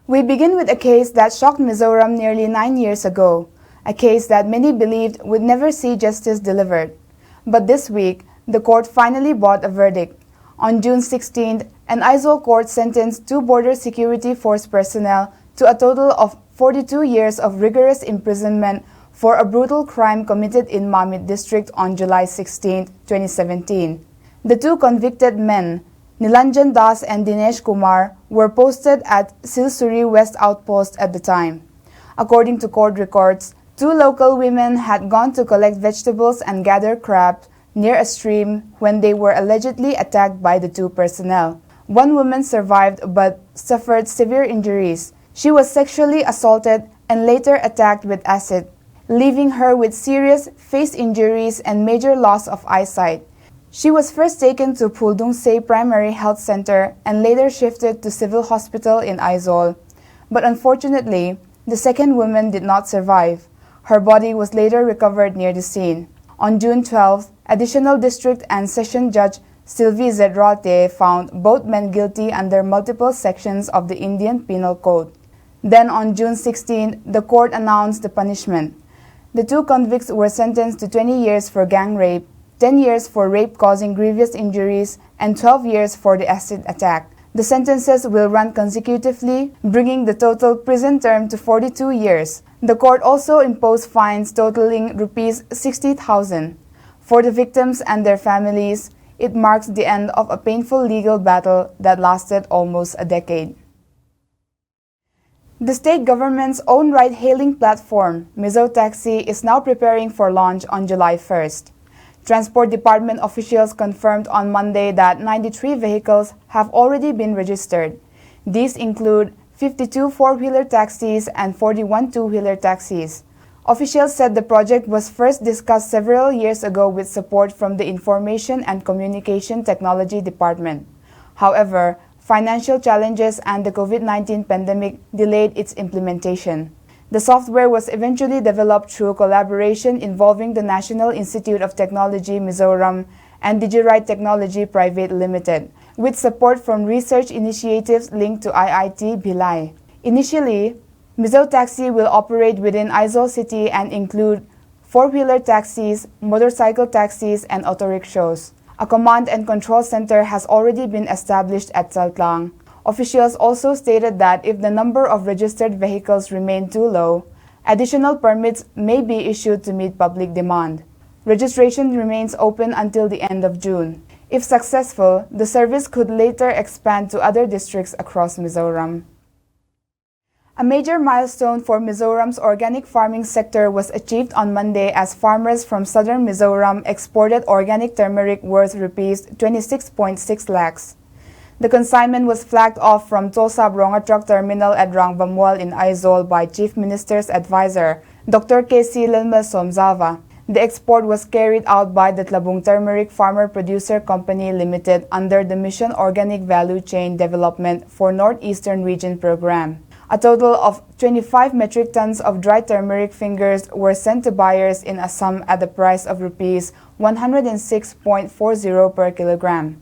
We begin with a case that shocked Mizoram nearly 9 years ago, a case that many believed would never see justice delivered. But this week, the court finally brought a verdict. On June 16th, an Aizawl court sentenced 2 border security force personnel to a total of 42 years of rigorous imprisonment for a brutal crime committed in Mamit district on July 16, 2017. The 2 convicted men, Nilanjan Das and Dinesh Kumar, were posted at Silsuri West Outpost at the time. According to court records, 2 local women had gone to collect vegetables and gather crabs near a stream when they were allegedly attacked by the 2 personnel. One woman survived but suffered severe injuries. She was sexually assaulted and later attacked with acid, leaving her with serious face injuries and major loss of eyesight. She was first taken to Lunglei Primary Health Center and later shifted to Civil Hospital in Aizawl. But unfortunately, the second woman did not survive. Her body was later recovered near the scene. On June 12th, Additional District and Session Judge Sylvie Zedralte found both men guilty under multiple sections of the Indian Penal Code. Then on June 16th, the court announced the punishment. The 2 convicts were sentenced to 20 years for gang rape, 10 years for rape causing grievous injuries, and 12 years for the acid attack. The sentences will run consecutively, bringing the total prison term to 42 years. The court also imposed fines totaling Rs 60,000. For the victims and their families, it marks the end of a painful legal battle that lasted almost a decade. The state government's own ride-hailing platform, Mizo Taxi, is now preparing for launch on July 1st. Transport Department officials confirmed on Monday that 93 vehicles have already been registered. These include 52 four-wheeler taxis and 41 two-wheeler taxis. Officials said the project was first discussed several years ago with support from the Information and Communication Technology Department. However, financial challenges and the COVID-19 pandemic delayed its implementation. The software was eventually developed through collaboration involving the National Institute of Technology Mizoram and Digiride Technology Pvt Limited, with support from research initiatives linked to IIT Bhilai. Initially, Mizo Taxi will operate within Aizawl City and include four-wheeler taxis, motorcycle taxis, and auto rickshaws. A command and control center has already been established at Saltlang. Officials also stated that if the number of registered vehicles remain too low, additional permits may be issued to meet public demand. Registration remains open until the end of June. If successful, the service could later expand to other districts across Mizoram. A major milestone for Mizoram's organic farming sector was achieved on Monday as farmers from southern Mizoram exported organic turmeric worth Rs 26.6 lakhs. The consignment was flagged off from Tosab Ronga Truck Terminal at Rangbamual in Aizawl by Chief Minister's advisor, Dr. K.C. Somzava. The export was carried out by the Tlabung Turmeric Farmer Producer Company Limited under the Mission Organic Value Chain Development for Northeastern Region program. A total of 25 metric tons of dry turmeric fingers were sent to buyers in Assam at the price of Rs 106.40 per kilogram.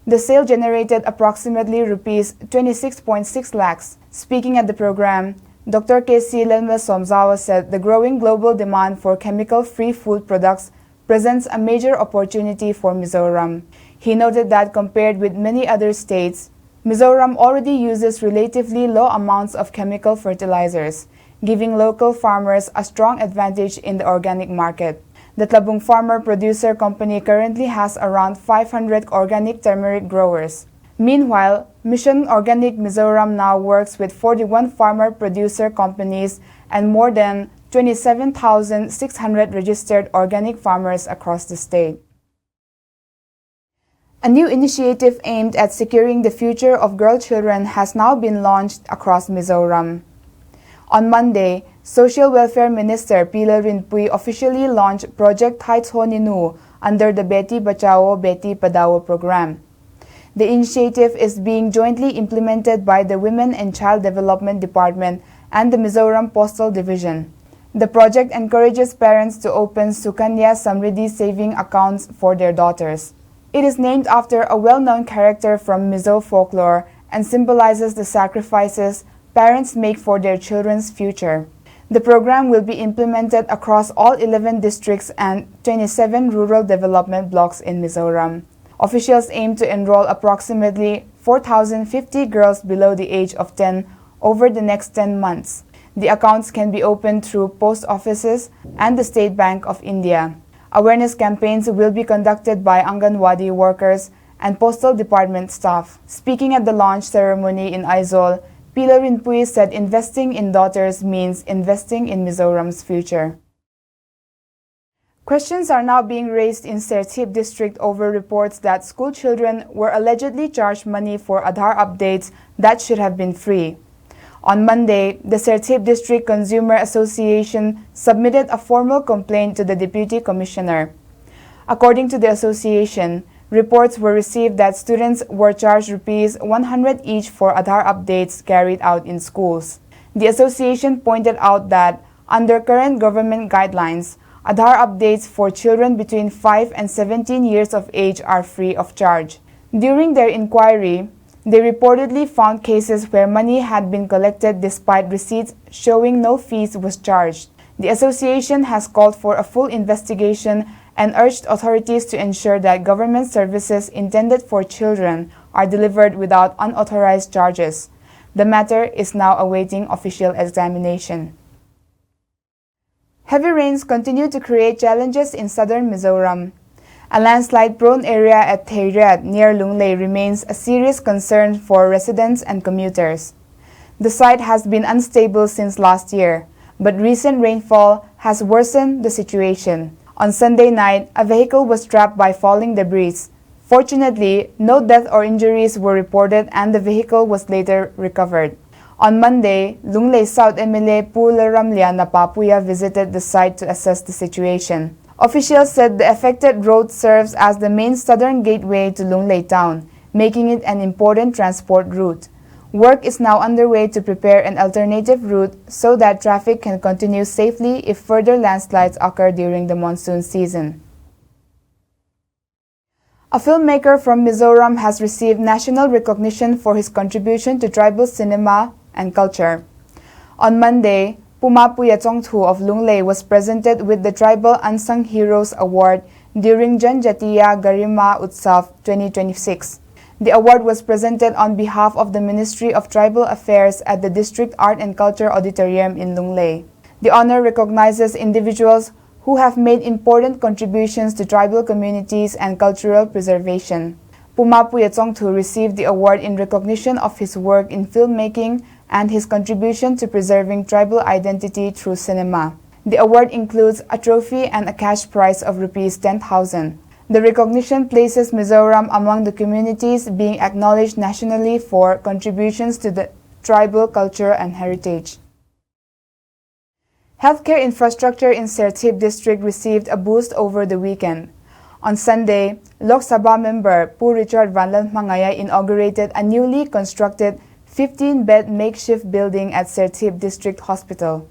The sale generated approximately Rs 26.6 lakhs. Speaking at the program, Dr. K.C. Somzawa said the growing global demand for chemical-free food products presents a major opportunity for Mizoram. He noted that compared with many other states, Mizoram already uses relatively low amounts of chemical fertilizers, giving local farmers a strong advantage in the organic market. The Tlabung Farmer Producer Company currently has around 500 organic turmeric growers. Meanwhile, Mission Organic Mizoram now works with 41 farmer producer companies and more than 27,600 registered organic farmers across the state. A new initiative aimed at securing the future of girl children has now been launched across Mizoram. On Monday, Social Welfare Minister Pila Rinpui officially launched Project Thaichhawninu under the Beti Bachao Beti Padao program. The initiative is being jointly implemented by the Women and Child Development Department and the Mizoram Postal Division. The project encourages parents to open Sukanya Samriddhi saving accounts for their daughters. It is named after a well-known character from Mizo folklore and symbolizes the sacrifices, parents make for their children's future. The program will be implemented across all 11 districts and 27 rural development blocks in Mizoram. Officials aim to enroll approximately 4,050 girls below the age of 10 over the next 10 months. The accounts can be opened through post offices and the State Bank of India. Awareness campaigns will be conducted by Anganwadi workers and Postal Department staff. Speaking at the launch ceremony in Aizawl, Pilo Rinpui said investing in daughters means investing in Mizoram's future. Questions are now being raised in Sertip district over reports that school children were allegedly charged money for Aadhaar updates that should have been free. On Monday, the Sertip District Consumer Association submitted a formal complaint to the Deputy Commissioner. According to the association, reports were received that students were charged Rs 100 each for Aadhaar updates carried out in schools. The association pointed out that, under current government guidelines, Aadhaar updates for children between 5 and 17 years of age are free of charge. During their inquiry, they reportedly found cases where money had been collected despite receipts showing no fees was charged. The association has called for a full investigation and urged authorities to ensure that government services intended for children are delivered without unauthorized charges. The matter is now awaiting official examination. Heavy rains continue to create challenges in southern Mizoram. A landslide-prone area at Thaichhawninu near Lunglei remains a serious concern for residents and commuters. The site has been unstable since last year, but recent rainfall has worsened the situation. On Sunday night, a vehicle was trapped by falling debris. Fortunately, no deaths or injuries were reported and the vehicle was later recovered. On Monday, Lunglei South MLA Pularam Napapuya visited the site to assess the situation. Officials said the affected road serves as the main southern gateway to Lunglei town, making it an important transport route. Work is now underway to prepare an alternative route so that traffic can continue safely if further landslides occur during the monsoon season. A filmmaker from Mizoram has received national recognition for his contribution to tribal cinema and culture. On Monday, Pumapuya Chongthu of Lunglei was presented with the Tribal Unsung Heroes Award during Janjatiya Garima Utsav 2026. The award was presented on behalf of the Ministry of Tribal Affairs at the District Art and Culture Auditorium in Lunglei. The honor recognizes individuals who have made important contributions to tribal communities and cultural preservation. Pumapuya Chongthu received the award in recognition of his work in filmmaking and his contribution to preserving tribal identity through cinema. The award includes a trophy and a cash prize of Rs 10,000. The recognition places Mizoram among the communities being acknowledged nationally for contributions to the tribal culture and heritage. Healthcare infrastructure in Sertip district received a boost over the weekend. On Sunday, Lok Sabha member Pu Richard Vanlan Mangaya inaugurated a newly constructed 15-bed makeshift building at Sertip District Hospital.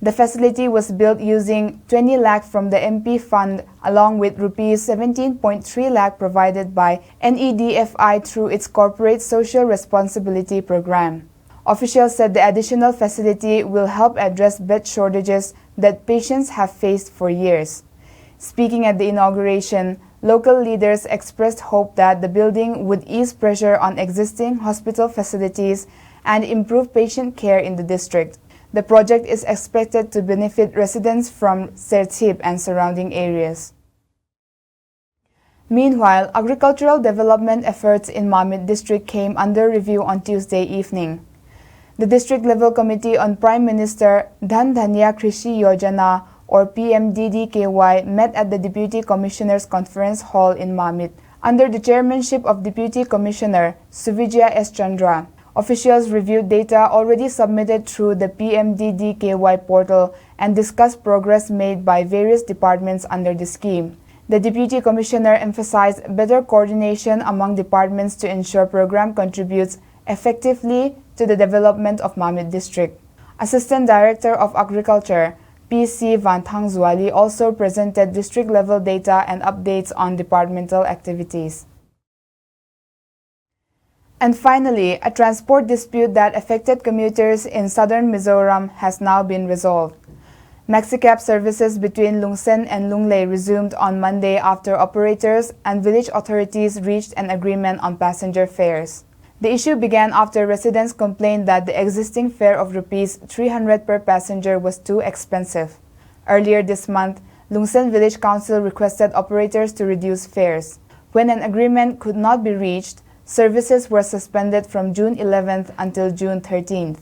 The facility was built using 20 lakh from the MP fund along with Rs 17.3 lakh provided by NEDFI through its Corporate Social Responsibility Program. Officials said the additional facility will help address bed shortages that patients have faced for years. Speaking at the inauguration, local leaders expressed hope that the building would ease pressure on existing hospital facilities and improve patient care in the district. The project is expected to benefit residents from Sertip and surrounding areas. Meanwhile, agricultural development efforts in Mamit district came under review on Tuesday evening. The district-level committee on Prime Minister Dhan Dhanya Krishi Yojana or PMDDKY met at the Deputy Commissioner's Conference Hall in Mamit under the chairmanship of Deputy Commissioner Suvijaya S. Chandra. Officials reviewed data already submitted through the PMDDKY portal and discussed progress made by various departments under the scheme. The Deputy Commissioner emphasized better coordination among departments to ensure program contributes effectively to the development of Mamit district. Assistant Director of Agriculture PC Van Thang Zuali also presented district-level data and updates on departmental activities. And finally, a transport dispute that affected commuters in southern Mizoram has now been resolved. Maxicab services between Lunglei and Lunglei resumed on Monday after operators and village authorities reached an agreement on passenger fares. The issue began after residents complained that the existing fare of Rs 300 per passenger was too expensive. Earlier this month, Lunglei Village Council requested operators to reduce fares. When an agreement could not be reached, services were suspended from June 11th until June 13th.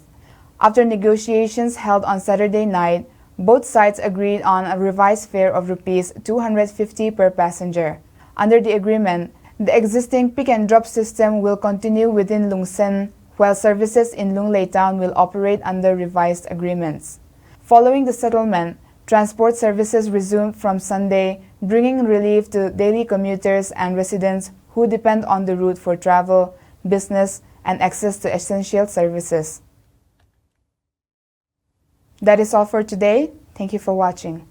After negotiations held on Saturday night, both sides agreed on a revised fare of Rs 250 per passenger. Under the agreement, the existing pick-and-drop system will continue within Lunglei, while services in Lunglei town will operate under revised agreements. Following the settlement, transport services resumed from Sunday, bringing relief to daily commuters and residents who depend on the route for travel, business, and access to essential services. That is all for today. Thank you for watching.